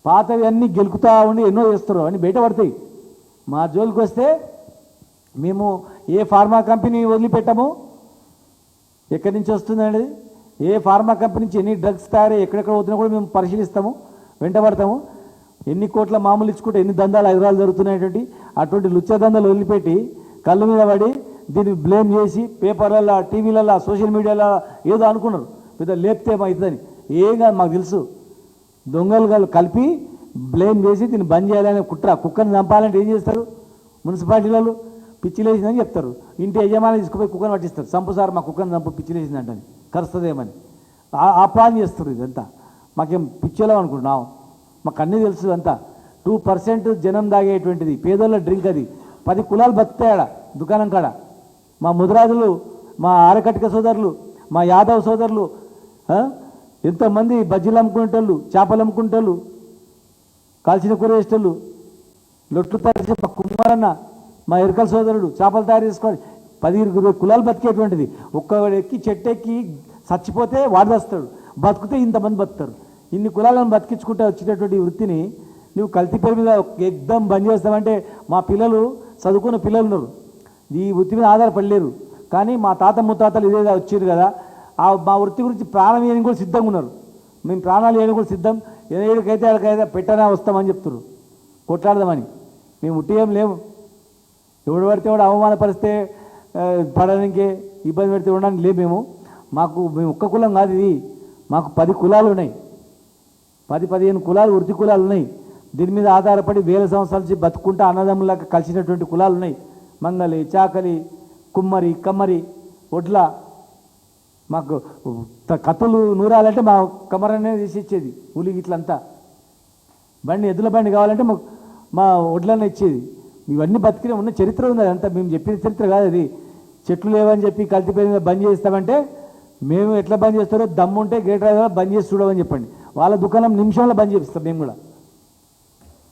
పాతవి అన్నీ గెలుకుతా ఉండి ఎన్నో చేస్తారు అని బయట పడతాయి. మా జోలికి వస్తే మేము ఏ ఫార్మా కంపెనీ వదిలిపెట్టాము, ఎక్కడి నుంచి వస్తుందండి, ఏ ఫార్మా కంపెనీ నుంచి ఎన్ని డ్రగ్స్ తయారై ఎక్కడెక్కడ అవుతున్నా కూడా మేము పరిశీలిస్తాము, వెంటబడతాము. ఎన్ని కోట్ల మామూలు ఇచ్చుకుంటే ఎన్ని దందాలు హైదరాబాద్ జరుగుతున్నాయి, అటువంటి లుచ్చ దందాలు వదిలిపెట్టి కళ్ళు మీద పడి దీన్ని బ్లేమ్ చేసి పేపర్లలో, టీవీలలో, సోషల్ మీడియాలో ఏదో అనుకున్నారు, పెద్ద లేపితే అవుతుందని. ఏం కాదు, మాకు తెలుసు. దొంగలు కలిపి బ్లేమ్ చేసి దీన్ని బంద్ చేయాలని కుట్ర. కుక్కని చంపాలంటే ఏం చేస్తారు, మున్సిపాలిటీలలో పిచ్చిలేసిందని చెప్తారు. ఇంటి యజమాని తీసుకుపోయి కుక్కను పట్టిస్తారు, చంపు సార్ మా కుక్కను చంపు పిచ్చిలేసిందంటని, కరుస్తుందేమని ఆ ప్లాన్ చేస్తారు. ఇదంతా మాకేం పిచ్చిలో అనుకుంటున్నాం, మాకు అన్నీ తెలుసు. అంతా 2% జనం తాగేటువంటిది, పేదోళ్ళ డ్రింక్ అది. 10 కులాలు బతుకుతాయాడ దుకాణం కాడ. మా ముదిరాజులు, మా ఆరకటిక సోదరులు, మా యాదవ్ సోదరులు, ఎంతోమంది బజ్జీలు అమ్ముకునేటోళ్ళు, చేపలు అమ్ముకునేటోళ్ళు, కాల్చిన కూర వేసేటోళ్ళు, లొట్లు తయారు చేసే మా కుమారన్న, మా ఎరకల సోదరుడు చేపలు తయారు చేసుకోవాలి. 10-20 కులాలు బతికేటువంటిది. ఒక్కవాడు ఎక్కి చెట్టు ఎక్కి చచ్చిపోతే వాడు వస్తాడు, బతుకుతే ఇంతమంది బతుకుతారు. ఇన్ని కులాలను బతికించుకుంటే వచ్చేటటువంటి వృత్తిని నువ్వు కల్తీ పేరు మీద ఎగ్దం బంద్ చేస్తావంటే, మా పిల్లలు చదువుకున్న పిల్లలు ఉన్నారు, ఈ వృత్తి మీద ఆధారపడలేరు. కానీ మా తాత ముత్తాతలు ఇదే వచ్చారు కదా, మా వృత్తి గురించి ప్రాణం వేయని కూడా సిద్ధంగా ఉన్నారు. మేము ప్రాణాలు వేయడం కూడా సిద్ధం, ఏడికైతే అక్కడికైతే పెట్టనా వస్తామని చెప్తున్నారు, కొట్లాడదామని. మేము ఉట్టిగా లేము. ఎవడు పడితే వాడు అవమానపరిస్తే పడడానికే, ఇబ్బంది పెడితే ఉండడానికి లేము. మేము ఒక్క కులం కాదు ఇది, మాకు 10 కులాలు ఉన్నాయి, 10-15 కులాలు వృత్తి కులాలు ఉన్నాయి. దీని మీద ఆధారపడి వేల సంవత్సరాల నుంచి బతుకుంటా అన్నదమ్ములాగా కలిసినటువంటి కులాలు ఉన్నాయి. మంగలి, చాకలి, కుమ్మరి, కమ్మరి, ఒడ్ల. మాకు కత్తులు నూరాలంటే మా కమ్మరనే తీసి ఇచ్చేది, ఉలి ఇట్లంతా. బండి ఎద్దుల బండి కావాలంటే మా ఒడ్లనే ఇచ్చేది. ఇవన్నీ బతికిన ఉన్న చరిత్ర ఉంది. అదంతా మేము చెప్పిన చరిత్ర కాదు అది. చెట్లు లేవని చెప్పి కల్తీ పేరు మీద బంద్ చేస్తామంటే, మేము ఎట్లా బంద్ చేస్తారో దమ్ముంటే గేట్ డ్రైవర్ బంద్ చేసి చూడమని చెప్పండి. వాళ్ళ దుకాణం నిమిషంలో బంద్ చేపిస్తాం మేము కూడా.